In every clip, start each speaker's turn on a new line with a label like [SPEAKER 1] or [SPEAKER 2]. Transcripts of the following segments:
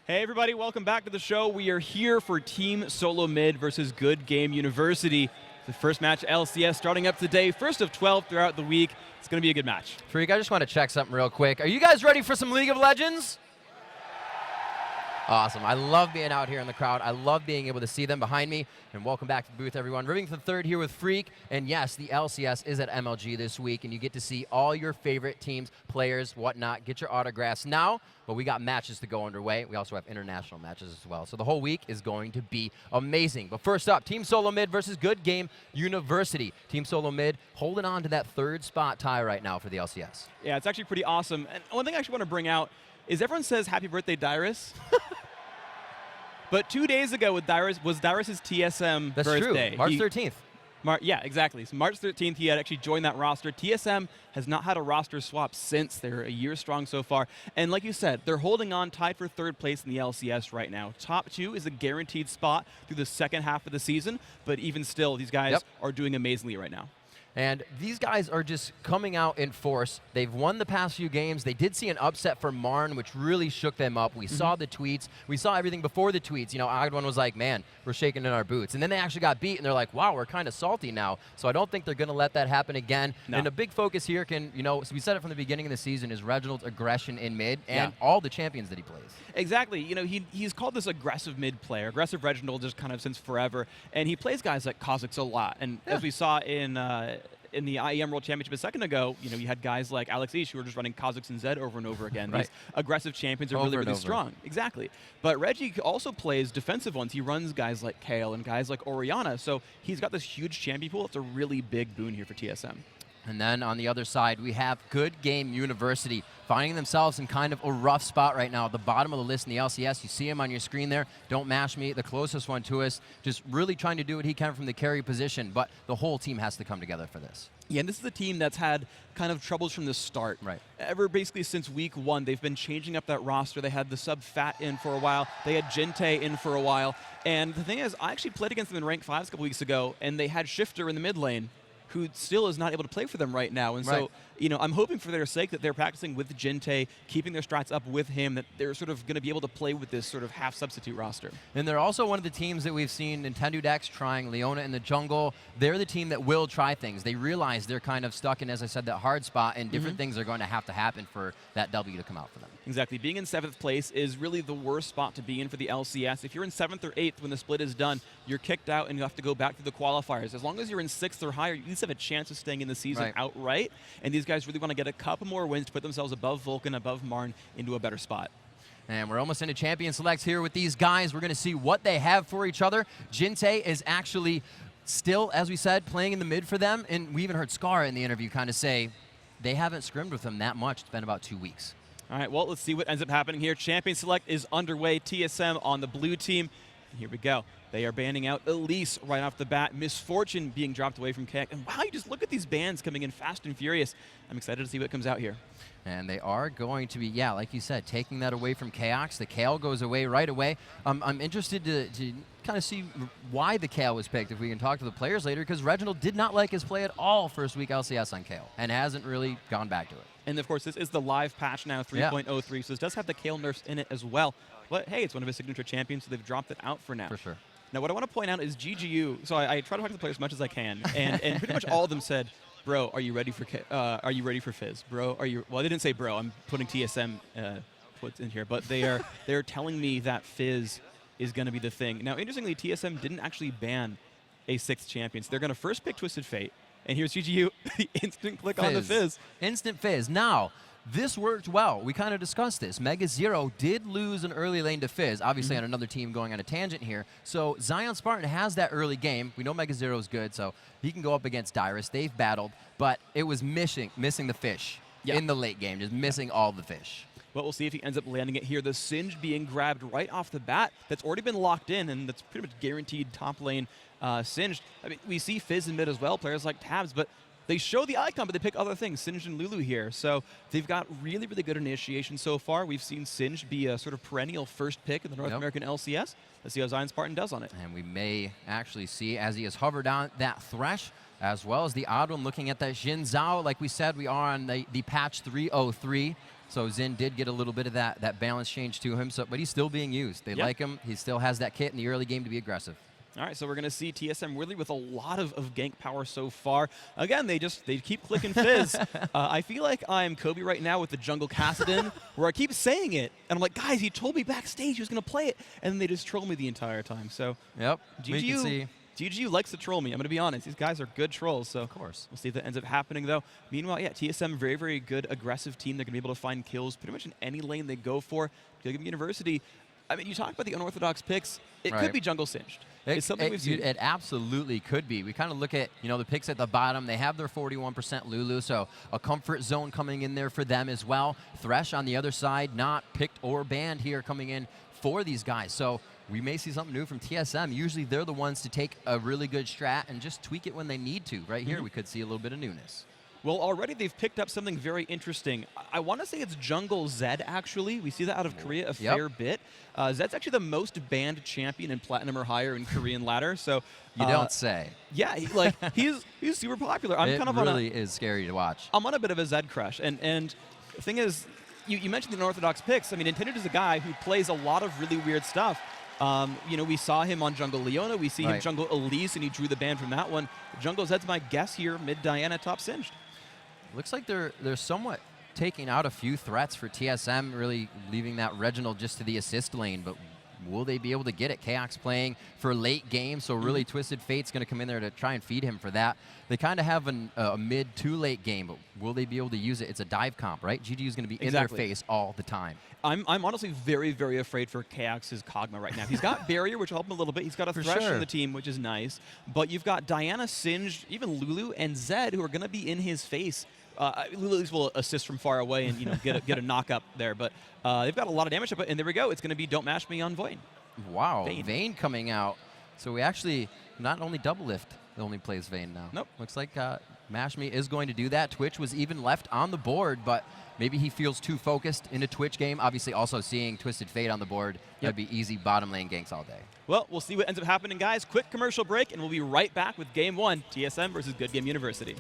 [SPEAKER 1] Hey everybody, welcome back to the show. We are here for Team Solo Mid versus Good Game University. The first match LCS starting up today, first of 12 throughout the week. It's going to be a good match.
[SPEAKER 2] Freak, I just want to check something real quick. Are you guys ready for some League of Legends? Awesome. I love being out here in the crowd. I love being able to see them behind me. And welcome back to the booth, everyone. Rivington third here with Freak. And yes, the LCS is at MLG this week, and you get to see all your favorite teams, players, whatnot. Get your autographs now, but we got matches to go underway. We also have international matches as well. So the whole week is going to be amazing. But first up, Team Solo Mid versus Good Game University. Team Solo Mid holding on to that third spot tie right now for the LCS.
[SPEAKER 1] Yeah, it's actually pretty awesome. And one thing I actually want to bring out is everyone says happy birthday, Dyrus. But 2 days ago with Dyrus was Dyrus's TSM
[SPEAKER 2] That's
[SPEAKER 1] birthday.
[SPEAKER 2] True. March 13th.
[SPEAKER 1] Yeah, exactly. So March 13th, he had actually joined that roster. TSM has not had a roster swap since. They're a year strong so far. And like you said, they're holding on tied for third place in the LCS right now. Top 2 is a guaranteed spot through the second half of the season. But even still, these guys are doing amazingly right now.
[SPEAKER 2] And these guys are just coming out in force. They've won the past few games. They did see an upset for Marn, which really shook them up. We saw the tweets. We saw everything before the tweets. You know, Ogdon was like, man, we're shaking in our boots. And then they actually got beat, and they're like, wow, we're kind of salty now. So I don't think they're going to let that happen again. No. And a big focus here can, you know, so we said it from the beginning of the season, is Reginald's aggression in mid and all the champions that he plays.
[SPEAKER 1] Exactly. You know, he's called this aggressive mid player. Aggressive Reginald just kind of since forever. And he plays guys like Kha'Zix a lot. And as we saw in the IEM World Championship a second ago, you know, you had guys like Alex Ish who were just running Kha'Zix and Zed over and over again. These aggressive champions are really strong. Exactly. But Reggie also plays defensive ones. He runs guys like Kale and guys like Orianna. So he's got this huge champion pool. It's a really big boon here for TSM.
[SPEAKER 2] And then on the other side, we have Good Game University finding themselves in kind of a rough spot right now at the bottom of the list in the LCS. You see him on your screen there. Don't mash me, the closest one to us. Just really trying to do what he can from the carry position, but the whole team has to come together for this.
[SPEAKER 1] Yeah, and this is a team that's had kind of troubles from the start.
[SPEAKER 2] Right.
[SPEAKER 1] Ever basically since week 1, they've been changing up that roster. They had the sub-Fat in for a while. They had Jinte in for a while. And the thing is, I actually played against them in rank 5s a couple weeks ago, and they had Shifter in the mid lane, who still is not able to play for them right now. And so, you know, I'm hoping for their sake that they're practicing with Jinte, keeping their strats up with him, that they're sort of going to be able to play with this sort of half-substitute roster.
[SPEAKER 2] And they're also one of the teams that we've seen Nintendo Dex trying Leona in the jungle. They're the team that will try things. They realize they're kind of stuck in, as I said, that hard spot, and different things are going to have to happen for that W to come out for them.
[SPEAKER 1] Exactly. Being in 7th place is really the worst spot to be in for the LCS. If you're in 7th or 8th when the split is done, you're kicked out and you have to go back to the qualifiers. As long as you're in 6th or higher, you at least have a chance of staying in the season outright. And these guys really want to get a couple more wins to put themselves above Vulcan, above Marn, into a better spot.
[SPEAKER 2] And we're almost into champion selects here with these guys. We're going to see what they have for each other. Jinte is actually still, as we said, playing in the mid for them. And we even heard Scar in the interview kind of say they haven't scrimmed with him that much. It's been about 2 weeks.
[SPEAKER 1] All right, well, let's see what ends up happening here. Champion select is underway. TSM on the blue team. And here we go. They are banning out Elise right off the bat. Misfortune being dropped away from KX. And wow, you just look at these bans coming in fast and furious. I'm excited to see what comes out here.
[SPEAKER 2] And they are going to be, yeah, like you said, taking that away from Chaos. The Kale goes away right away. I'm interested to kind of see why the Kale was picked, if we can talk to the players later, because Reginald did not like his play at all first week LCS on Kale and hasn't really gone back to it.
[SPEAKER 1] And of course, this is the live patch now, 3.03, so this does have the Kale nerfs in it as well. But hey, it's one of his signature champions, so they've dropped it out for now.
[SPEAKER 2] For sure.
[SPEAKER 1] Now, what I want to point out is GGU. So I try to talk to the players as much as I can, and pretty much all of them said, "Bro, are you ready for Fizz? Bro, are you?" Well, they didn't say bro. I'm putting TSM puts in here, but they're telling me that Fizz is going to be the thing. Now, interestingly, TSM didn't actually ban a 6th champion. So they're going to first pick Twisted Fate, and here's GGU, the instant click on the Fizz.
[SPEAKER 2] Instant Fizz. Now, this worked well. We kind of discussed this. Mega Zero did lose an early lane to Fizz, obviously on another team going on a tangent here. So Zion Spartan has that early game. We know Mega Zero is good, so he can go up against Dyrus. They've battled, but it was missing the fish in the late game, just missing all the fish.
[SPEAKER 1] Well, we'll see if he ends up landing it here. The Singed being grabbed right off the bat. That's already been locked in, and that's pretty much guaranteed top lane Singed. I mean, we see Fizz in mid as well, players like Tabs, but they show the icon, but they pick other things, Singed and Lulu here. So they've got really, really good initiation so far. We've seen Singed be a sort of perennial first pick in the North American LCS. Let's see how Zion Spartan does on it.
[SPEAKER 2] And we may actually see, as he has hovered on that Thresh, as well as the odd one looking at that Xin Zhao. Like we said, we are on the patch 303. So Zin did get a little bit of that balance change to him, but he's still being used. They like him. He still has that kit in the early game to be aggressive.
[SPEAKER 1] All right, so we're going to see TSM really with a lot of gank power so far. Again, they keep clicking Fizz. I feel like I'm Kobe right now with the jungle Kassadin, where I keep saying it, and I'm like, guys, he told me backstage he was going to play it, and then they just troll me the entire time. So,
[SPEAKER 2] yep,
[SPEAKER 1] GGU likes to troll me. I'm going to be honest. These guys are good trolls, so
[SPEAKER 2] of course.
[SPEAKER 1] We'll see if that ends up happening, though. Meanwhile, yeah, TSM, very, very good, aggressive team. They're going to be able to find kills pretty much in any lane they go for. Gilgam University, I mean, you talk about the unorthodox picks. It could be jungle singed. It's something we've seen.
[SPEAKER 2] It absolutely could be. We kind of look at, the picks at the bottom. They have their 41% Lulu, so a comfort zone coming in there for them as well. Thresh on the other side, not picked or banned here coming in for these guys. So we may see something new from TSM. Usually they're the ones to take a really good strat and just tweak it when they need to. Right here, we could see a little bit of newness.
[SPEAKER 1] Well, already they've picked up something very interesting. I want to say it's Jungle Zed, actually. We see that out of Korea a fair bit. Zed's actually the most banned champion in Platinum or higher in Korean ladder. So
[SPEAKER 2] you don't say.
[SPEAKER 1] Yeah, he's super popular.
[SPEAKER 2] It really is scary to watch.
[SPEAKER 1] I'm on a bit of a Zed crush. And the thing is, you mentioned the unorthodox picks. I mean, Intended is a guy who plays a lot of really weird stuff. We saw him on Jungle Leona. We see him Jungle Elise, and he drew the ban from that one. Jungle Zed's my guess here, mid Diana, top singed.
[SPEAKER 2] Looks like they're somewhat taking out a few threats for TSM, really leaving that Reginald just to the assist lane, but will they be able to get it? Kaox playing for late game, so really Twisted Fate's going to come in there to try and feed him for that. They kind of have a mid to late game, but will they be able to use it? It's a dive comp, right? GG is going to be in their face all the time.
[SPEAKER 1] I'm honestly very, very afraid for Kaox's Kog'Maw right now. He's got Barrier, which will help him a little bit. He's got a Thresh on the team, which is nice. But you've got Diana, Singed, even Lulu, and Zed, who are going to be in his face. Lulu at least will assist from far away and get a knock up there. But they've got a lot of damage, and there we go. It's going to be Don't Mash Me on Vayne.
[SPEAKER 2] Wow, Vayne coming out. So we actually not only double lift, only plays Vayne now.
[SPEAKER 1] Nope.
[SPEAKER 2] Looks like Mash Me is going to do that. Twitch was even left on the board, but maybe he feels too focused in a Twitch game. Obviously, also seeing Twisted Fate on the board, that'd be easy bottom lane ganks all day.
[SPEAKER 1] Well, we'll see what ends up happening, guys. Quick commercial break, and we'll be right back with Game 1, TSM versus Good Game University.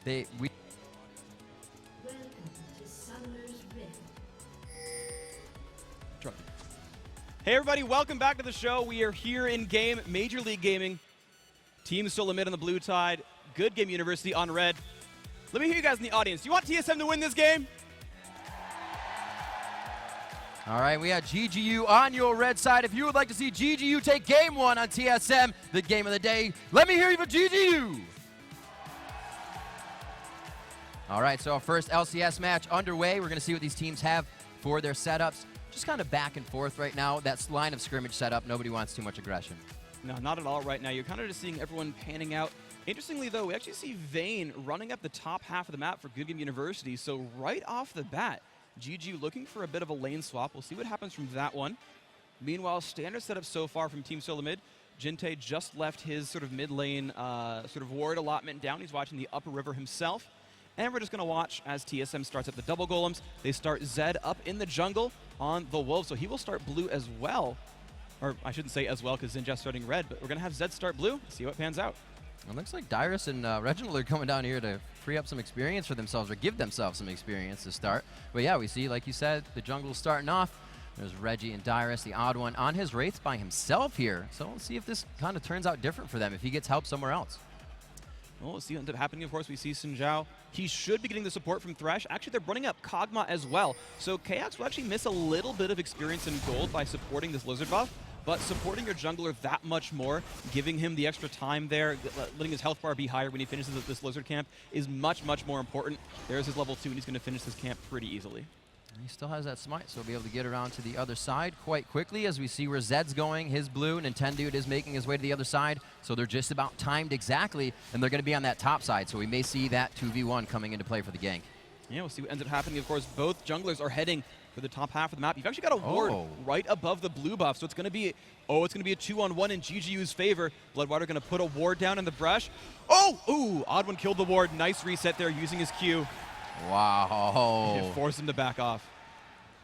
[SPEAKER 3] Welcome to Summer's Rift.
[SPEAKER 1] Hey everybody, welcome back to the show. We are here in game, Major League Gaming. Team still amid on the blue tide. Good Game University on red. Let me hear you guys in the audience. Do you want TSM to win this game?
[SPEAKER 2] All right, we have GGU on your red side. If you would like to see GGU take game 1 on TSM, the game of the day, let me hear you for GGU. All right, so our first LCS match underway. We're going to see what these teams have for their setups. Just kind of back and forth right now. That's line of scrimmage setup. Nobody wants too much aggression.
[SPEAKER 1] No, not at all right now. You're kind of just seeing everyone panning out. Interestingly, though, we actually see Vayne running up the top half of the map for Good Game University. So right off the bat, GG looking for a bit of a lane swap. We'll see what happens from that one. Meanwhile, standard setup so far from Team Solo Mid. Jinte just left his sort of mid lane sort of ward allotment down. He's watching the upper river himself. And we're just going to watch as TSM starts at the double golems. They start Zed up in the jungle on the wolf, so he will start blue as well. Or I shouldn't say as well because Zinja's starting red, but we're going to have Zed start blue, see what pans out.
[SPEAKER 2] It looks like Dyrus and Reginald are coming down here to free up some experience for themselves or give themselves some experience to start. But yeah, we see, like you said, the jungle's starting off. There's Reggie and Dyrus, the odd one, on his Wraiths by himself here. So we'll see if this kind of turns out different for them, if he gets help somewhere else.
[SPEAKER 1] Well, we'll see what ends up happening. Of course, we see Xin Zhao. He should be getting the support from Thresh. Actually, they're running up Kog'Maw as well. So Chaos will actually miss a little bit of experience in gold by supporting this Lizard buff. But supporting your jungler that much more, giving him the extra time there, letting his health bar be higher when he finishes this Lizard camp is much, much more important. There's his level 2, and he's going to finish this camp pretty easily.
[SPEAKER 2] He still has that smite, so he'll be able to get around to the other side quite quickly as we see where Zed's going. His blue, Nintendude is making his way to the other side, so they're just about timed exactly, and they're going to be on that top side, so we may see that 2v1 coming into play for the gank.
[SPEAKER 1] Yeah, we'll see what ends up happening. Of course, both junglers are heading for the top half of the map. You've actually got a ward right above the blue buff, so it's going to be, a 2-on-1 in GGU's favor. Bloodwater going to put a ward down in the brush. Ooh, odd one killed the ward. Nice reset there using his Q.
[SPEAKER 2] Wow.
[SPEAKER 1] It forced him to back off.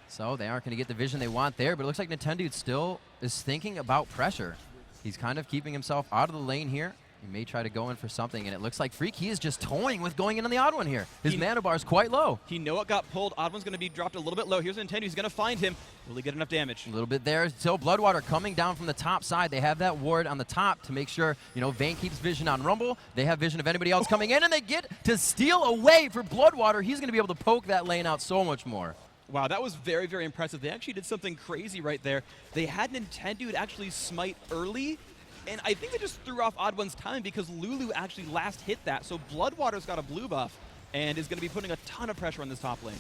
[SPEAKER 2] So they aren't going to get the vision they want there, but it looks like Nintendude still is thinking about pressure. He's kind of keeping himself out of the lane here. He may try to go in for something, and it looks like Freak, he is just toying with going in on the odd one here. His mana bar is quite low.
[SPEAKER 1] He know it got pulled. Odd one's going to be dropped a little bit low. Here's Nintendo. He's going to find him. Will he get enough damage?
[SPEAKER 2] A little bit there. So Bloodwater coming down from the top side. They have that ward on the top to make sure, Vayne keeps vision on Rumble. They have vision of anybody else coming in, and they get to steal away for Bloodwater. He's going to be able to poke that lane out so much more.
[SPEAKER 1] Wow, that was very, very impressive. They actually did something crazy right there. They had Nintendude actually smite early, and I think they just threw off Odd One's timing because Lulu actually last hit that. So Bloodwater's got a blue buff and is going to be putting a ton of pressure on this top lane.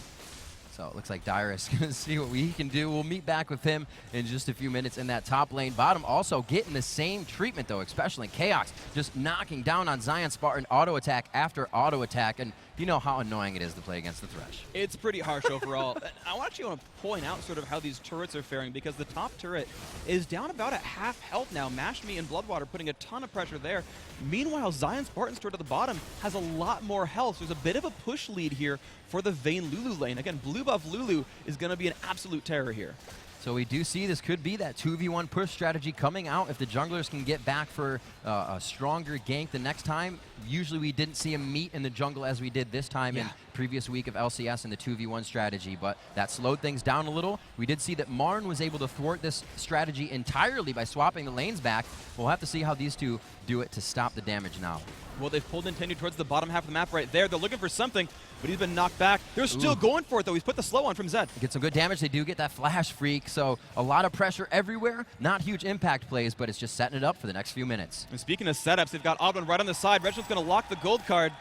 [SPEAKER 2] So it looks like Dyrus going to see what he can do. We'll meet back with him in just a few minutes in that top lane. Bottom also getting the same treatment, though, especially Chaos, just knocking down on Zion Spartan auto attack after auto attack. And you know how annoying it is to play against the Thresh.
[SPEAKER 1] It's pretty harsh overall. I actually want to point out sort of how these turrets are faring because the top turret is down about at half health now. Mash Me and Bloodwater putting a ton of pressure there. Meanwhile, Zion Spartan's turret at the bottom has a lot more health. There's a bit of a push lead here for the Vayne Lulu lane. Again, blue buff Lulu is going to be an absolute terror here.
[SPEAKER 2] So we do see this could be that 2v1 push strategy coming out if the junglers can get back for a stronger gank the next time. Usually we didn't see them meet in the jungle as we did this time in previous week of LCS in the 2v1 strategy, but that slowed things down a little. We did see that Marn was able to thwart this strategy entirely by swapping the lanes back. We'll have to see how these two do it to stop the damage now.
[SPEAKER 1] Well, they've pulled Nintendo towards the bottom half of the map right there. They're looking for something, but he's been knocked back. They're still going for it, though. He's put the slow on from Zed.
[SPEAKER 2] Get some good damage. They do get that flash Freak, so a lot of pressure everywhere. Not huge impact plays, but it's just setting it up for the next few minutes.
[SPEAKER 1] And speaking of setups, they've got Oddman right on the side. Reginald's going to lock the gold card.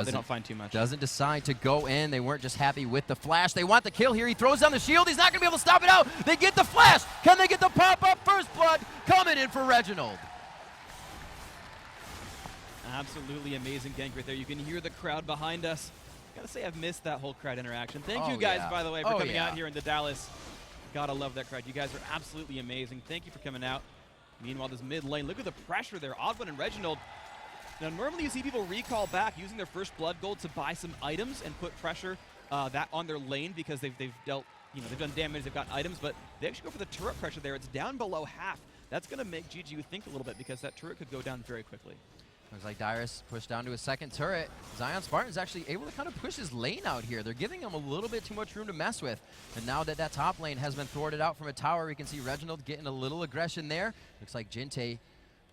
[SPEAKER 1] They don't find too much.
[SPEAKER 2] Doesn't decide to go in. They weren't just happy with the flash. They want the kill here. He throws down the shield. He's not going to be able to stop it out. They get the flash. Can they get the pop-up? First blood coming in for Reginald.
[SPEAKER 1] Absolutely amazing gank right there. You can hear the crowd behind us. Gotta say, I've missed that whole crowd interaction. Thank you guys, by the way, for coming out here into Dallas. Gotta love that crowd. You guys are absolutely amazing. Thank you for coming out. Meanwhile, this mid lane, look at the pressure there. Oddman and Reginald. Now, normally you see people recall back using their first blood gold to buy some items and put pressure that on their lane because they've dealt, they've done damage, they've got items, but they actually go for the turret pressure there. It's down below half. That's gonna make GGU think a little bit because that turret could go down very quickly.
[SPEAKER 2] Looks like Dyrus pushed down to his second turret. Zion Spartan's actually able to kind of push his lane out here. They're giving him a little bit too much room to mess with. And now that that top lane has been thwarted out from a tower, we can see Reginald getting a little aggression there. Looks like Jinte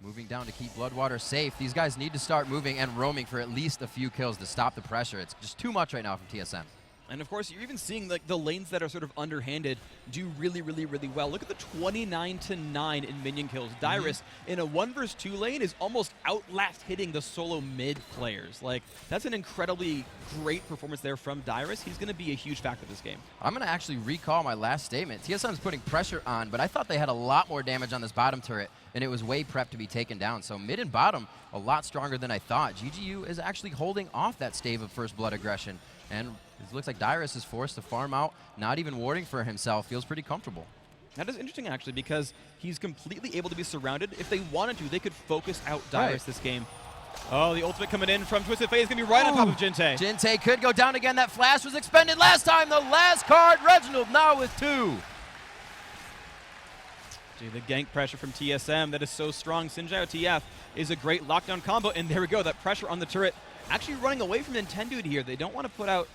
[SPEAKER 2] moving down to keep Bloodwater safe. These guys need to start moving and roaming for at least a few kills to stop the pressure. It's just too much right now from TSM.
[SPEAKER 1] And of course, you're even seeing like the lanes that are sort of underhanded do really, really, really well. Look at the 29-9 in minion kills. Dyrus in a 1 vs 2 lane is almost outlast hitting the solo mid players. Like, that's an incredibly great performance there from Dyrus. He's going to be a huge factor this game.
[SPEAKER 2] I'm going to actually recall my last statement. TSM's putting pressure on, but I thought they had a lot more damage on this bottom turret, and it was way prepped to be taken down. So mid and bottom, a lot stronger than I thought. GGU is actually holding off that stave of first blood aggression. And It looks like Dyrus is forced to farm out, not even warding for himself. Feels pretty comfortable.
[SPEAKER 1] That is interesting, actually, because he's completely able to be surrounded. If they wanted to, they could focus out Dyrus this game. Oh, the ultimate coming in from Twisted Fate is going to be right on top of Jinte.
[SPEAKER 2] Jinte could go down again. That flash was expended last time. The last card, Reginald now with 2.
[SPEAKER 1] Gee, the gank pressure from TSM, that is so strong. Sinjai TF is a great lockdown combo, and there we go. That pressure on the turret actually running away from Nintendo here. They don't want to put out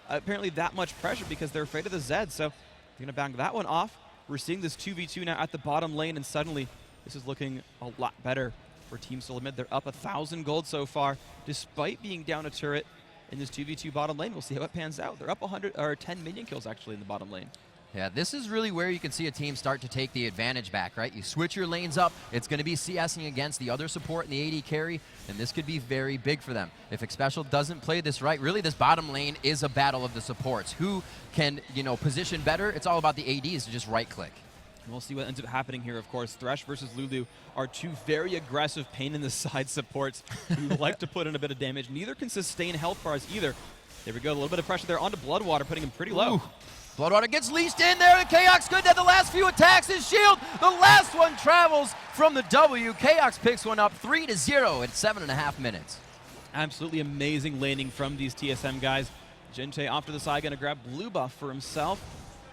[SPEAKER 1] apparently that much pressure because they're afraid of the Zed, so they're going to bang that one off. We're seeing this 2v2 now at the bottom lane, and suddenly this is looking a lot better for Team Solar Mid. They're up 1,000 gold so far, despite being down a turret in this 2v2 bottom lane. We'll see how it pans out. They're up 10 minion kills actually in the bottom lane.
[SPEAKER 2] Yeah, this is really where you can see a team start to take the advantage back, right? You switch your lanes up, it's going to be CSing against the other support in the AD carry, and this could be very big for them. If Xpecial doesn't play this right, really this bottom lane is a battle of the supports. Who can, position better? It's all about the ADs to just right-click.
[SPEAKER 1] We'll see what ends up happening here, of course. Thresh versus Lulu are two very aggressive pain-in-the-side supports who like to put in a bit of damage. Neither can sustain health bars either. There we go, a little bit of pressure there onto Bloodwater, putting him pretty low.
[SPEAKER 2] Ooh. Bloodwater gets leashed in there, and Chaos good at the last few attacks. His shield, the last one travels from the W. Chaos picks one up 3-0 at 7.5 minutes.
[SPEAKER 1] Absolutely amazing laning from these TSM guys. Jinte off to the side, gonna grab blue buff for himself.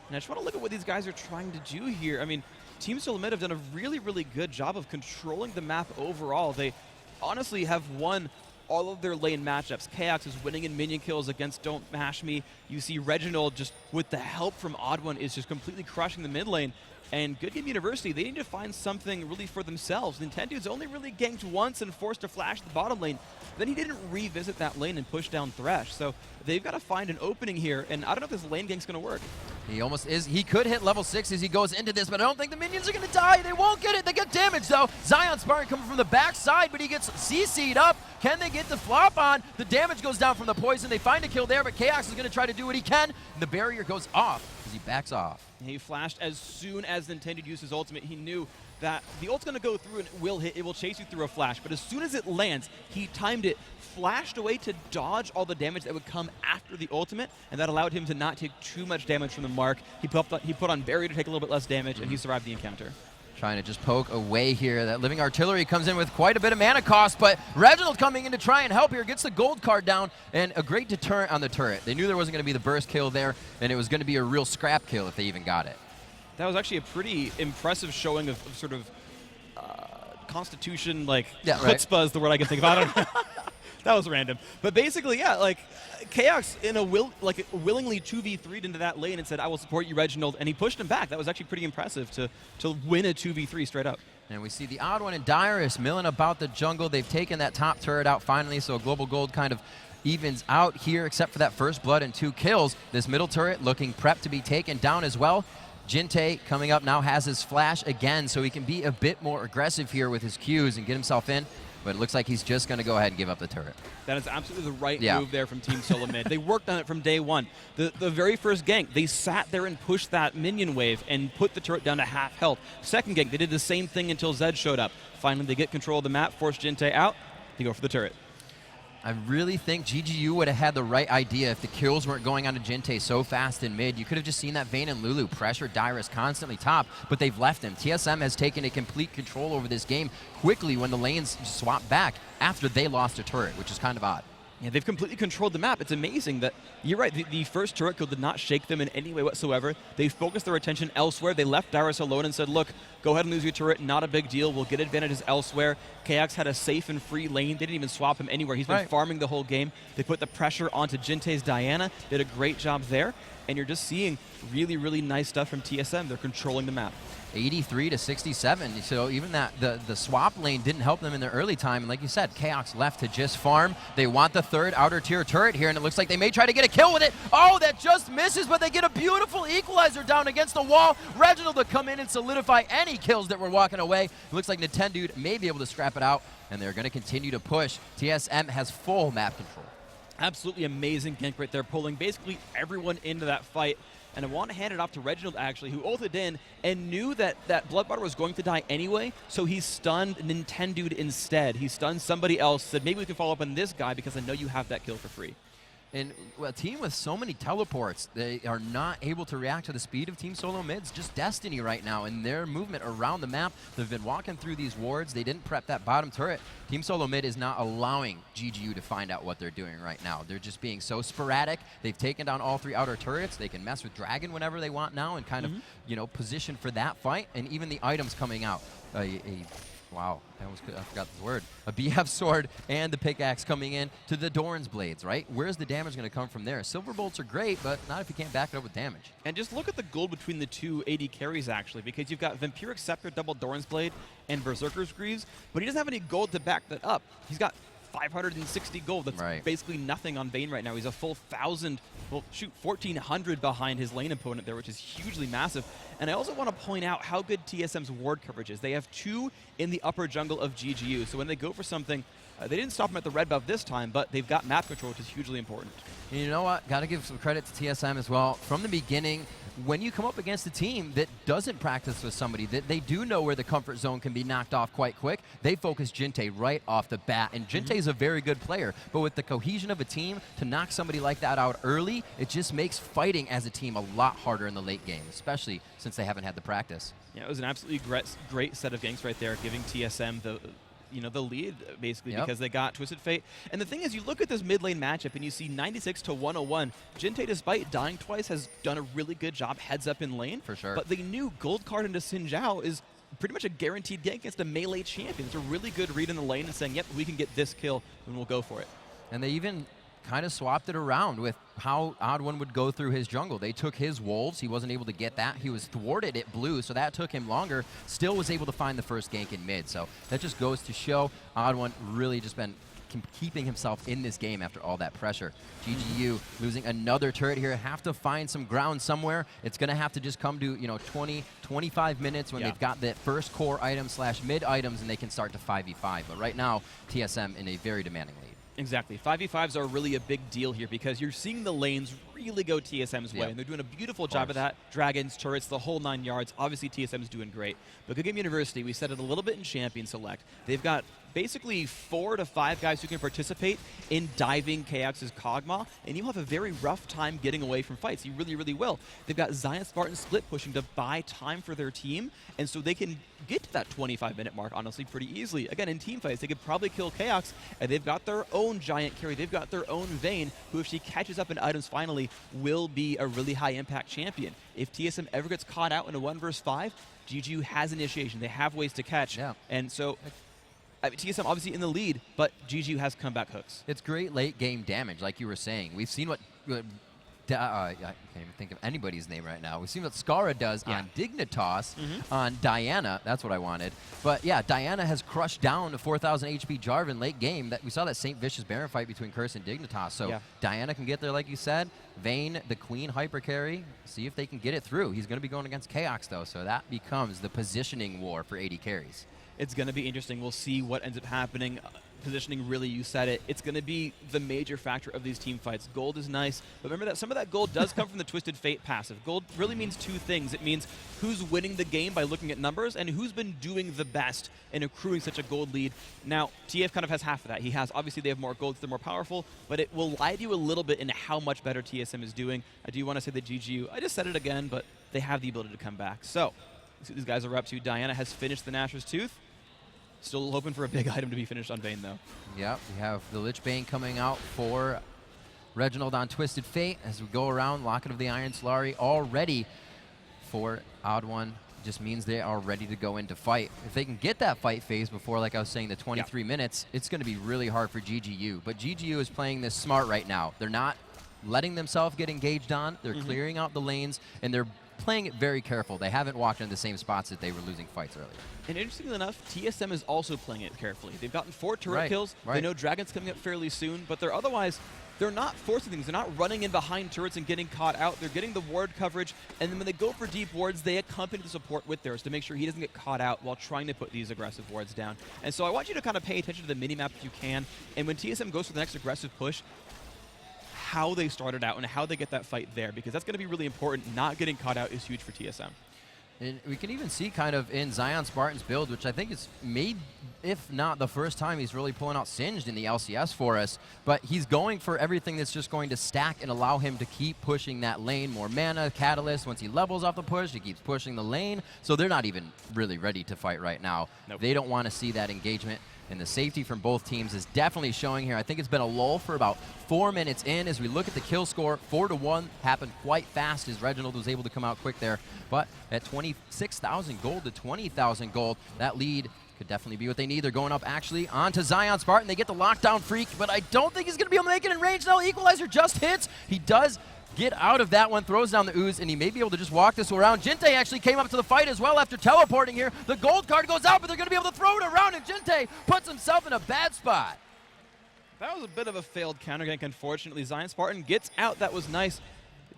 [SPEAKER 1] And I just want to look at what these guys are trying to do here. I mean, Team Solar Mid have done a really, really good job of controlling the map overall. They honestly have won all of their lane matchups. Chaos is winning in minion kills against Don't Mash Me. You see Reginald, just with the help from Odd1, is just completely crushing the mid lane. And Good Game University, they need to find something really for themselves. Nintendo's only really ganked once and forced to flash the bottom lane. Then he didn't revisit that lane and push down Thresh. So they've got to find an opening here, and I don't know if this lane gank's going to work.
[SPEAKER 2] He almost is. He could hit level 6 as he goes into this, but I don't think the minions are going to die. They won't get it. They get damage, though. Zion Spartan coming from the backside, but he gets CC'd up. Can they get the flop on? The damage goes down from the poison. They find a kill there, but Chaos is going to try to do what he can, and the barrier goes off as he backs off.
[SPEAKER 1] He flashed as soon as Nintendo used his ultimate. He knew that the ult's going to go through and it will hit. It will chase you through a flash. But as soon as it lands, he timed it, flashed away to dodge all the damage that would come after the ultimate, and that allowed him to not take too much damage from the mark. He put on barrier to take a little bit less damage, and he survived the encounter.
[SPEAKER 2] Trying to just poke away here. That living artillery comes in with quite a bit of mana cost, but Reginald coming in to try and help here, gets the gold card down, and a great deterrent on the turret. They knew there wasn't going to be the burst kill there, and it was going to be a real scrap kill if they even got it.
[SPEAKER 1] That was actually a pretty impressive showing of sort of constitution, like chutzpah is the word I can think of. I don't know. That was random. But basically, yeah, like Chaos in willingly 2v3'd into that lane and said, I will support you, Reginald, and he pushed him back. That was actually pretty impressive to win a 2v3 straight up.
[SPEAKER 2] And we see the Odd1 and Dyrus milling about the jungle. They've taken that top turret out finally, so Global Gold kind of evens out here, except for that first blood and 2 kills. This middle turret looking prepped to be taken down as well. Jinte coming up now has his flash again, so he can be a bit more aggressive here with his Qs and get himself in. But it looks like he's just going to go ahead and give up the turret.
[SPEAKER 1] That is absolutely the right move there from Team Solar Mid. They worked on it from day one. The very first gank, they sat there and pushed that minion wave and put the turret down to half health. Second gank, they did the same thing until Zed showed up. Finally, they get control of the map, force Jinte out. They go for the turret.
[SPEAKER 2] I really think GGU would have had the right idea if the kills weren't going on to Jinte so fast in mid. You could have just seen that Vayne and Lulu pressure Dyrus constantly top, but they've left him. TSM has taken a complete control over this game quickly when the lanes swap back after they lost a turret, which is kind of odd.
[SPEAKER 1] Yeah, they've completely controlled the map. It's amazing that, you're right, the first turret kill did not shake them in any way whatsoever. They focused their attention elsewhere. They left Dyrus alone and said, look, go ahead and lose your turret, not a big deal. We'll get advantages elsewhere. KX had a safe and free lane. They didn't even swap him anywhere. He's been farming the whole game. They put the pressure onto Jinte's Diana, did a great job there, and you're just seeing really, really nice stuff from TSM. They're controlling the map.
[SPEAKER 2] 83 to 67, so even that the swap lane didn't help them in the early time, and like you said, Chaos left to just farm. They want the third outer tier turret here, and it looks like they may try to get a kill with it. Oh, that just misses, but they get a beautiful equalizer down against the wall. Reginald to come in and solidify any kills that were walking away. It looks like Nintendo may be able to scrap it out, and they're going to continue to push. TSM has full map control.
[SPEAKER 1] Absolutely amazing gank right there, pulling basically everyone into that fight. And I want to hand it off to Reginald, actually, who ulted in and knew that Bloodwater was going to die anyway, so he stunned Nintendo instead. He stunned somebody else, said, maybe we can follow up on this guy because I know you have that kill for free.
[SPEAKER 2] And a team with so many teleports, they are not able to react to the speed of Team Solo Mid's just destiny right now. And their movement around the map, they've been walking through these wards. They didn't prep that bottom turret. Team Solo Mid is not allowing GGU to find out what they're doing right now. They're just being so sporadic. They've taken down all 3 outer turrets. They can mess with Dragon whenever they want now and kind of, you know, position for that fight. And even the items coming out. Wow, I forgot the word. A BF sword and the pickaxe coming in to the Doran's blades, right? Where's the damage going to come from there? Silver bolts are great, but not if you can't back it up with damage.
[SPEAKER 1] And just look at the gold between the 2 AD carries, actually, because you've got Vampiric Scepter, double Doran's blade, and Berserker's Greaves, but he doesn't have any gold to back that up. He's got 560 gold. That's basically nothing on Vayne right now. He's a full 1,000, well, shoot, 1,400 behind his lane opponent there, which is hugely massive. And I also want to point out how good TSM's ward coverage is. They have 2 in the upper jungle of GGU, so when they go for something, they didn't stop him at the red buff this time, but they've got map control, which is hugely important.
[SPEAKER 2] And you know what? Got to give some credit to TSM as well. From the beginning, when you come up against a team that doesn't practice with somebody, that they do know where the comfort zone can be knocked off quite quick, they focus Jinte right off the bat. And Jinte is a very good player, but with the cohesion of a team, to knock somebody like that out early, it just makes fighting as a team a lot harder in the late game, especially since they haven't had the practice.
[SPEAKER 1] Yeah, it was an absolutely great set of ganks right there, giving TSM the lead, basically, because they got Twisted Fate. And the thing is, you look at this mid lane matchup and you see 96 to 101. Jinte, despite dying twice, has done a really good job heads up in lane.
[SPEAKER 2] For sure.
[SPEAKER 1] But the new gold card into Xin Zhao is pretty much a guaranteed gank against a melee champion. It's a really good read in the lane and saying, yep, we can get this kill and we'll go for it.
[SPEAKER 2] And they even kind of swapped it around with how Odd1 would go through his jungle. They took his wolves. He wasn't able to get that. He was thwarted at blue, so that took him longer. Still was able to find the first gank in mid. So that just goes to show Odd1 really just been keeping himself in this game after all that pressure. GGU losing another turret here. Have to find some ground somewhere. It's going to have to just come to, 20, 25 minutes when they've got that first core item / mid items and they can start to 5v5. But right now, TSM in a very demanding lead.
[SPEAKER 1] Exactly. 5v5s are really a big deal here because you're seeing the lanes really go TSM's way, and they're doing a beautiful job of that. Dragons, turrets, the whole 9 yards. Obviously, TSM's doing great. But Good Game University, we said it a little bit in Champion Select. They've got basically 4 to 5 guys who can participate in diving KX's Kog'Maw, and you'll have a very rough time getting away from fights. You really, really will. They've got Zion Spartan Split pushing to buy time for their team, and so they can get to that 25-minute mark, honestly, pretty easily. Again, in team fights, they could probably kill KX, and they've got their own giant carry. They've got their own Vayne, who, if she catches up in items finally, will be a really high-impact champion. If TSM ever gets caught out in a 1 versus 5, GGU has initiation. They have ways to catch, and so TSM obviously in the lead, but GGU has comeback hooks.
[SPEAKER 2] It's great late game damage, like you were saying. We've seen what I can't even think of anybody's name right now. We've seen what Skara does on Dignitas, on Diana. That's what I wanted. But yeah, Diana has crushed down a 4,000 HP Jarvan late game. That we saw that St. Vicious Baron fight between Curse and Dignitas. So Diana can get there, like you said. Vayne, the Queen hyper carry. See if they can get it through. He's going to be going against Chaos though, so that becomes the positioning war for AD carries.
[SPEAKER 1] It's going to be interesting. We'll see what ends up happening. Positioning, really, you said it. It's going to be the major factor of these team fights. Gold is nice, but remember that some of that gold does come from the Twisted Fate passive. Gold really means 2 things. It means who's winning the game by looking at numbers and who's been doing the best in accruing such a gold lead. Now, TF kind of has half of that. He has, obviously, they have more gold, so they're more powerful, but it will lie to you a little bit into how much better TSM is doing. I do want to say that GGU, I just said it again, but they have the ability to come back. So, see what these guys are up to. Diana has finished the Nashor's Tooth. Still hoping for a big item to be finished on Vayne, though.
[SPEAKER 2] Yep, we have the Lich Bane coming out for Reginald on Twisted Fate as we go around. Locket of the Iron Solari all ready for Odd1. Just means they are ready to go into fight. If they can get that fight phase before, like I was saying, the 23 minutes, it's going to be really hard for GGU. But GGU is playing this smart right now. They're not letting themselves get engaged on. They're clearing out the lanes, and they're playing it very careful. They haven't walked into the same spots that they were losing fights earlier.
[SPEAKER 1] And interestingly enough, TSM is also playing it carefully. They've gotten 4 turret kills. They know Dragon's coming up fairly soon, but they're not forcing things. They're not running in behind turrets and getting caught out. They're getting the ward coverage, and then when they go for deep wards, they accompany the support with theirs to make sure he doesn't get caught out while trying to put these aggressive wards down. And so I want you to kind of pay attention to the minimap if you can, and when TSM goes for the next aggressive push, how they started out and how they get that fight there, because that's going to be really important. Not getting caught out is huge for TSM.
[SPEAKER 2] And we can even see kind of in Zion Spartan's build, which I think is made, if not the first time he's really pulling out Singed in the LCS for us, but he's going for everything that's just going to stack and allow him to keep pushing that lane. More mana, Catalyst, once he levels off the push, he keeps pushing the lane, so they're not even really ready to fight right now.
[SPEAKER 1] Nope.
[SPEAKER 2] They don't want to see that engagement. And the safety from both teams is definitely showing here. I think it's been a lull for about 4 minutes in as we look at the kill score. 4-1 happened quite fast as Reginald was able to come out quick there. But at 26,000 gold to 20,000 gold, that lead could definitely be what they need. They're going up actually onto Zion Spartan. They get the lockdown Freak, but I don't think he's going to be able to make it in range now. Equalizer just hits. He does get out of that one, throws down the ooze, and he may be able to just walk this around. Jinte actually came up to the fight as well after teleporting here. The gold card goes out, but they're going to be able to throw it around, and Jinte puts himself in a bad spot.
[SPEAKER 1] That was a bit of a failed counter gank, unfortunately. Zion Spartan gets out. That was nice.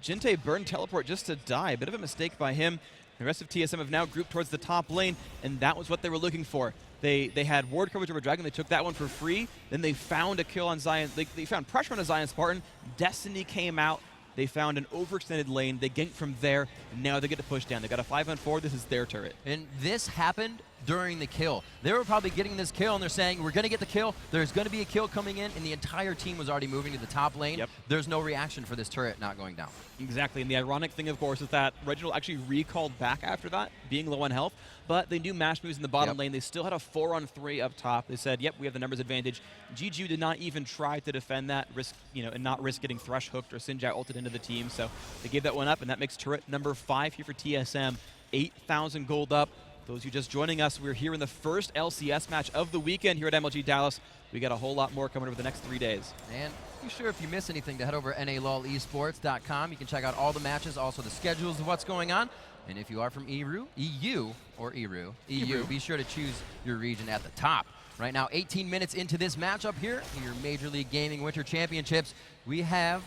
[SPEAKER 1] Jinte burned teleport just to die. A bit of a mistake by him. The rest of TSM have now grouped towards the top lane, and that was what they were looking for. They had ward coverage over Dragon. They took that one for free. Then they found a kill on Zion. They found pressure on a Zion Spartan. Destiny came out. They found an overextended lane. They ganked from there. Now they get to push down. They got a 5-on-4. This is their turret.
[SPEAKER 2] And this happened during the kill. They were probably getting this kill, and they're saying, we're going to get the kill. There's going to be a kill coming in, and the entire team was already moving to the top lane.
[SPEAKER 1] Yep.
[SPEAKER 2] There's no reaction for this turret not going down.
[SPEAKER 1] Exactly, and the ironic thing, of course, is that Reginald actually recalled back after that, being low on health, but they knew mash moves in the bottom lane. They still had a 4-on-3 up top. They said, yep, we have the numbers advantage. GG did not even try to defend that, and not risk getting Thresh hooked or Sinjai ulted into the team, so they gave that one up, and that makes turret number 5 here for TSM. 8,000 gold up. Those of you just joining us, we're here in the first LCS match of the weekend here at MLG Dallas. We got a whole lot more coming over the next 3 days.
[SPEAKER 2] And be sure if you miss anything to head over to NALOLesports.com. You can check out all the matches, also the schedules of what's going on. And if you are from EU, be sure to choose your region at the top. Right now, 18 minutes into this matchup here in your Major League Gaming Winter Championships, we have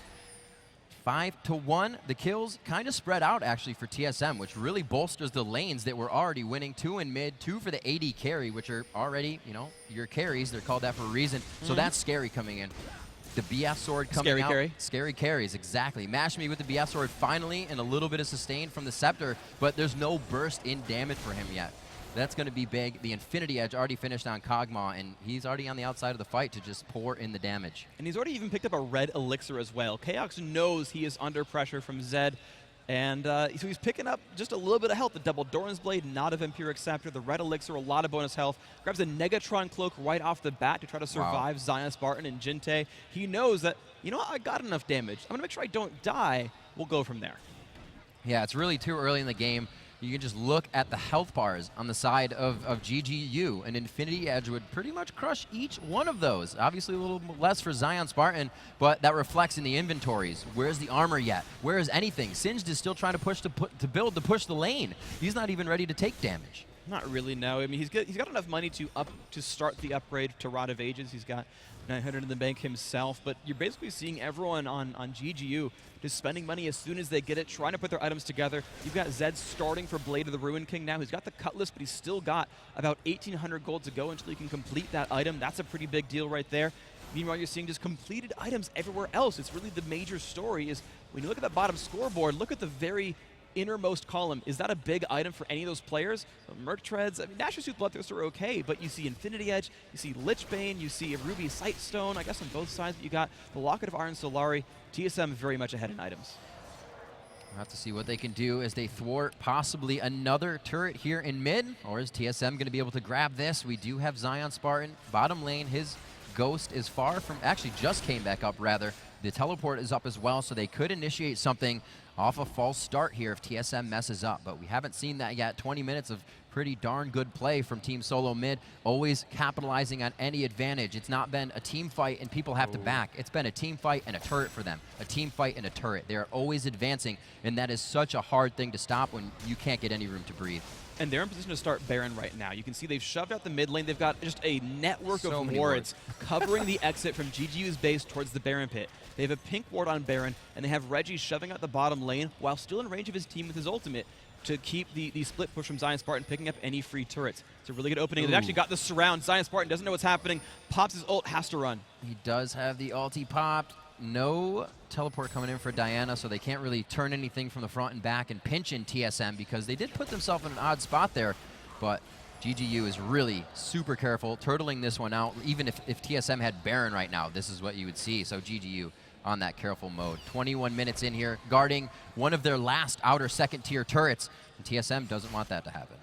[SPEAKER 2] 5-1. The kills kind of spread out actually for TSM, which really bolsters the lanes that were already winning. 2 in mid, 2 for the AD carry, which are already, your carries. They're called that for a reason. So that's scary coming in. The BF sword coming
[SPEAKER 1] Scary
[SPEAKER 2] out.
[SPEAKER 1] carry.
[SPEAKER 2] Scary carries, exactly. Mash me with the BF sword finally, and a little bit of sustain from the scepter, but there's no burst in damage for him yet. That's going to be big. The Infinity Edge already finished on Kog'Maw, and he's already on the outside of the fight to just pour in the damage.
[SPEAKER 1] And he's already even picked up a red elixir as well. Chaos knows he is under pressure from Zed, and so he's picking up just a little bit of health. The double Doran's Blade, not a Vampiric Scepter, the red elixir, a lot of bonus health. Grabs a Negatron Cloak right off the bat to try to survive Zion Spartan and Jinte. He knows that, I got enough damage. I'm going to make sure I don't die. We'll go from there.
[SPEAKER 2] Yeah, it's really too early in the game. You can just look at the health bars on the side of GGU. An Infinity Edge would pretty much crush each one of those. Obviously a little less for Zion Spartan, but that reflects in the inventories. Where's the armor yet? Where is anything? Singed is still trying to push to push the lane. He's not even ready to take damage.
[SPEAKER 1] Not really, no. I mean, he's got enough money to start the upgrade to Rod of Ages. He's got 900 in the bank himself, but you're basically seeing everyone on GGU just spending money as soon as they get it, trying to put their items together. You've got Zed starting for Blade of the Ruin King now. He's got the Cutlass, but he's still got about 1,800 gold to go until he can complete that item. That's a pretty big deal right there. Meanwhile, you're seeing just completed items everywhere else. It's really the major story is when you look at the bottom scoreboard, look at the very innermost column. Is that a big item for any of those players? Merc Treads, I mean, Nashor's Tooth Bloodthirster are okay, but you see Infinity Edge, you see Lichbane, you see a Ruby Sightstone, I guess on both sides, but you got the Locket of Iron Solari. TSM very much ahead in items.
[SPEAKER 2] We'll have to see what they can do as they thwart possibly another turret here in mid, or is TSM going to be able to grab this? We do have Zion Spartan, bottom lane, his Ghost is far from, actually just came back up rather. The teleport is up as well, so they could initiate something off a false start here if TSM messes up, but we haven't seen that yet. 20 minutes of pretty darn good play from Team Solo Mid, always capitalizing on any advantage. It's not been a team fight and people have to back. It's been a team fight and a turret for them. A team fight and a turret. They are always advancing, and that is such a hard thing to stop when you can't get any room to breathe.
[SPEAKER 1] And they're in position to start Baron right now. You can see they've shoved out the mid lane. They've got just a network of wards covering the exit from GGU's base towards the Baron pit. They have a pink ward on Baron, and they have Reggie shoving out the bottom lane while still in range of his team with his ultimate to keep the split push from Zion Spartan, picking up any free turrets. It's a really good opening. They've actually got the surround. Zion Spartan doesn't know what's happening, pops his ult, has to run.
[SPEAKER 2] He does have the ulti popped. no teleport coming in for Diana, so they can't really turn anything from the front and back and pinch in TSM because they did put themselves in an odd spot there. But GGU is really super careful, turtling this one out. Even if TSM had Baron right now, this is what you would see. So GGU on that careful mode. 21 minutes in here, guarding one of their last outer second-tier turrets. And TSM doesn't want that to happen.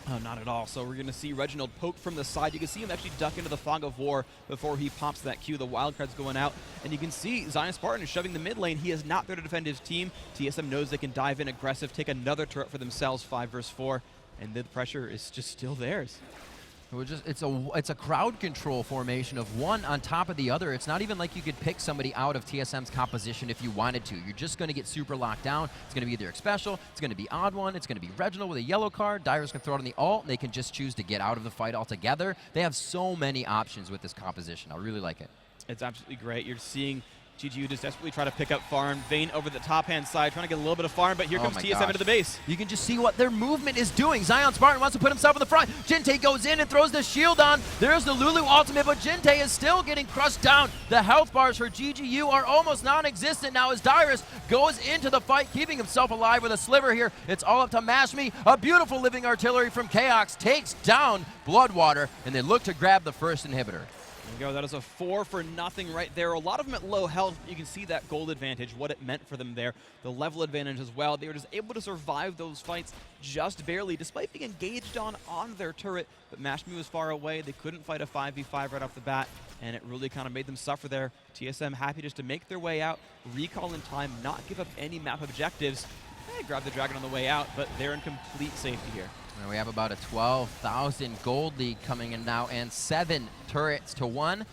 [SPEAKER 1] Oh, not at all. So we're going to see Reginald poke from the side. You can see him actually duck into the fog of war before he pops that Q. The wild card's going out. And you can see Zion Spartan is shoving the mid lane. He is not there to defend his team. TSM knows they can dive in aggressive, take another turret for themselves, 5 versus 4. And the pressure is just still theirs.
[SPEAKER 2] It's a crowd control formation of one on top of the other. It's not even like you could pick somebody out of TSM's composition if you wanted to. You're just going to get super locked down. It's going to be either Special, it's going to be Odd One, it's going to be Reginald with a yellow card. Dyrus can throw it on the ult, and they can just choose to get out of the fight altogether. They have so many options with this composition. I really like it.
[SPEAKER 1] It's absolutely great. You're seeing GGU just desperately try to pick up farm. Vayne over the top-hand side, trying to get a little bit of farm, but here comes TSM into the base.
[SPEAKER 2] You can just see what their movement is doing. Zion Spartan wants to put himself in the front. Jinte goes in and throws the shield on. There's the Lulu ultimate, but Jinte is still getting crushed down. The health bars for GGU are almost non-existent now as Dyrus goes into the fight, keeping himself alive with a sliver here. It's all up to Mashme. A beautiful living artillery from Chaos takes down Bloodwater, and they look to grab the first inhibitor.
[SPEAKER 1] There you go. That is a 4 for nothing right there. A lot of them at low health. You can see that gold advantage, what it meant for them there. The level advantage as well. They were just able to survive those fights just barely, despite being engaged on their turret. But Mashme was far away. They couldn't fight a 5v5 right off the bat, and it really kind of made them suffer there. TSM happy just to make their way out, recall in time, not give up any map objectives. They grabbed the dragon on the way out, but they're in complete safety here.
[SPEAKER 2] And we have about a 12,000 gold lead coming in now, and 7 turrets to 1.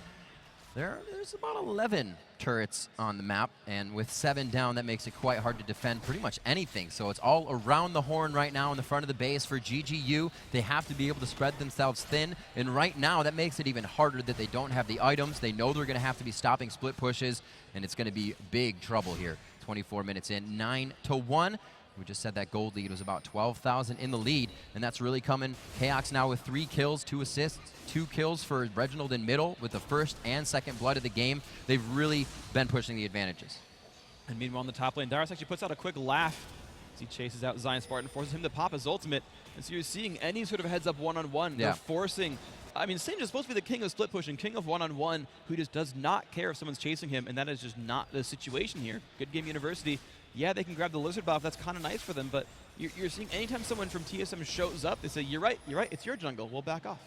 [SPEAKER 2] There's about 11 turrets on the map, and with 7 down, that makes it quite hard to defend pretty much anything. So it's all around the horn right now in the front of the base for GGU. They have to be able to spread themselves thin, and right now that makes it even harder that they don't have the items. They know they're going to have to be stopping split pushes, and it's going to be big trouble here. 24 minutes in, 9 to 1. We just said that gold lead was about 12,000 in the lead, and that's really coming. Chaos now with 3 kills, 2 assists, 2 kills for Reginald in middle with the first and second blood of the game. They've really been pushing the advantages.
[SPEAKER 1] And meanwhile in the top lane, Dyrus actually puts out a quick laugh as he chases out Zion Spartan, forces him to pop his ultimate. And so you're seeing any sort of heads-up one-on-one. They're forcing. I mean, Sage is supposed to be the king of split pushing, king of one-on-one, who just does not care if someone's chasing him, and that is just not the situation here. Good Game University. Yeah, they can grab the Lizard buff. That's kind of nice for them, but you're seeing anytime someone from TSM shows up, they say, you're right, it's your jungle. We'll back off.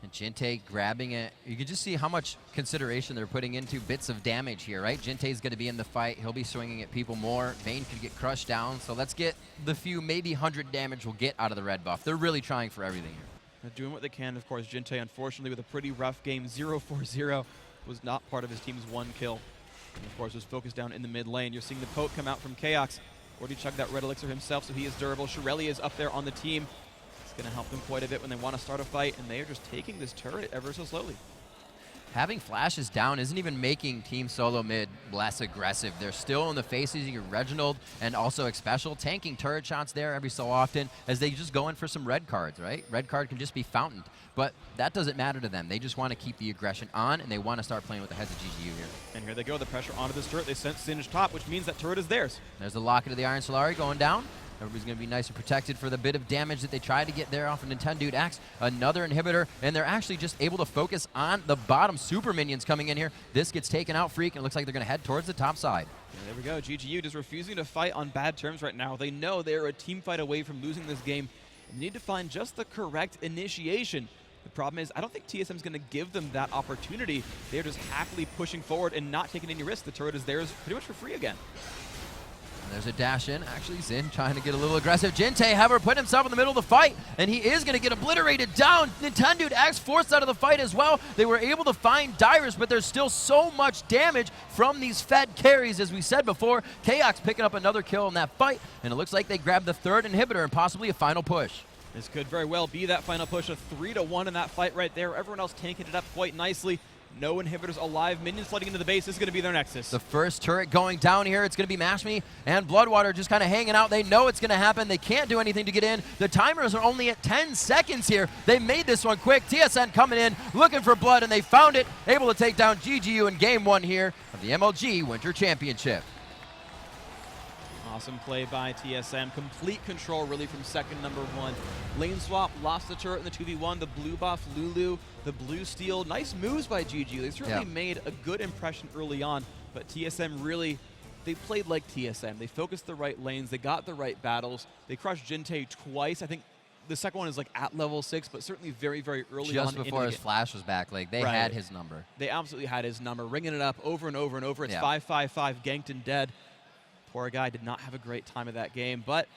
[SPEAKER 2] And Jinte grabbing it. You can just see how much consideration they're putting into bits of damage here, right? Jinte's going to be in the fight. He'll be swinging at people more. Vayne could get crushed down. So let's get the few, maybe 100 damage we'll get out of the red buff. They're really trying for everything here.
[SPEAKER 1] They're doing what they can. Of course, Jinte, unfortunately, with a pretty rough game, 0-4-0, was not part of his team's 1 kill. And of course, was focused down in the mid lane. You're seeing the poke come out from Chaos. Already chugged that red elixir himself, so he is durable. Shirelli is up there on the team. It's going to help them quite a bit when they want to start a fight, and they are just taking this turret ever so slowly.
[SPEAKER 2] Having flashes down isn't even making Team Solo Mid less aggressive. They're still in the faces of Reginald and also Special, tanking turret shots there every so often as they just go in for some red cards, right? Red card can just be fountained, but that doesn't matter to them. They just want to keep the aggression on, and they want to start playing with the heads of GGU here.
[SPEAKER 1] And here they go, the pressure onto this turret. They sent Singe top, which means that turret is theirs.
[SPEAKER 2] There's the locket of the Iron Solari going down. Everybody's going to be nice and protected for the bit of damage that they tried to get there off of Nintendo X. Another inhibitor, and they're actually just able to focus on the bottom super minions coming in here. This gets taken out, Freak, and it looks like they're going to head towards the top side.
[SPEAKER 1] And there we go. GGU just refusing to fight on bad terms right now. They know they're a team fight away from losing this game. They need to find just the correct initiation. The problem is, I don't think TSM's going to give them that opportunity. They're just happily pushing forward and not taking any risks. The turret is theirs pretty much for free again.
[SPEAKER 2] There's a dash in. Actually, Xin trying to get a little aggressive. Jinte, however, put himself in the middle of the fight, and he is going to get obliterated down. Nintendo X forced out of the fight as well. They were able to find Dyrus, but there's still so much damage from these fed carries, as we said before. Chaos picking up another kill in that fight, and it looks like they grabbed the 3rd inhibitor and possibly a final push.
[SPEAKER 1] This could very well be that final push, a 3-1 in that fight right there. Everyone else tanking it up quite nicely. No inhibitors alive. Minions flooding into the base. This is going to be their nexus.
[SPEAKER 2] The first turret going down here. It's going to be Mashme and Bloodwater just kind of hanging out. They know it's going to happen. They can't do anything to get in. The timers are only at 10 seconds here. They made this one quick. TSN coming in, looking for blood, and they found it. Able to take down GGU in game 1 here. the MLG Winter Championship.
[SPEAKER 1] Awesome play by TSM. Complete control, really, from second number 1. Lane swap, lost the turret in the 2v1. The blue buff, Lulu, the blue steal. Nice moves by GG. They certainly made a good impression early on, but TSM really, they played like TSM. They focused the right lanes. They got the right battles. They crushed Jinte twice. I think the second one is like at level 6, but certainly very, very early on.
[SPEAKER 2] Just before his flash was back, like they had his number.
[SPEAKER 1] They absolutely had his number, ringing it up over and over and over. It's
[SPEAKER 2] Yeah.
[SPEAKER 1] 5-5-5, ganked and dead. Poor guy did not have a great time of that game, but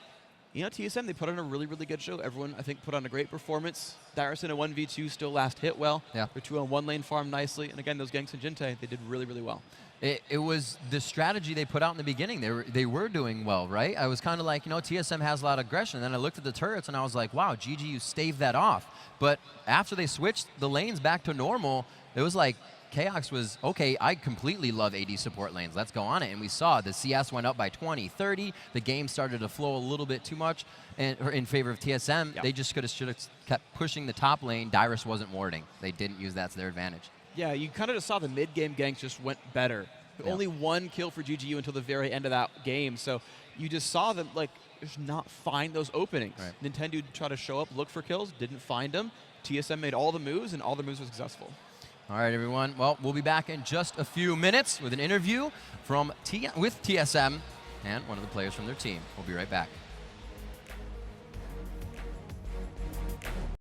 [SPEAKER 1] you know, TSM, they put on a really, really good show. Everyone, I think, put on a great performance. Dyrus in a 1v2 still last hit well.
[SPEAKER 2] Yeah.
[SPEAKER 1] Their 2-on-1 lane farmed nicely, and again, those ganks and Jinte, they did really, really well.
[SPEAKER 2] It was the strategy they put out in the beginning. They were doing well, right? I was kind of like, you know, TSM has a lot of aggression. And then I looked at the turrets and I was like, wow, GG, you staved that off. But after they switched the lanes back to normal, it was like Chaos was, okay, I completely love AD support lanes. Let's go on it. And we saw the CS went up by 20, 30. The game started to flow a little bit too much in favor of TSM.
[SPEAKER 1] Yep.
[SPEAKER 2] They just should have kept pushing the top lane. Dyrus wasn't warding. They didn't use that to their advantage.
[SPEAKER 1] Yeah, you kind of just saw the mid-game ganks just went better.
[SPEAKER 2] Yeah.
[SPEAKER 1] Only 1 kill for GGU until the very end of that game, so you just saw them like just not find those openings.
[SPEAKER 2] Right.
[SPEAKER 1] Nintendo tried to show up, look for kills, didn't find them. TSM made all the moves, and all the moves were successful.
[SPEAKER 2] All right, everyone. Well, we'll be back in just a few minutes with an interview with TSM and one of the players from their team. We'll be right back.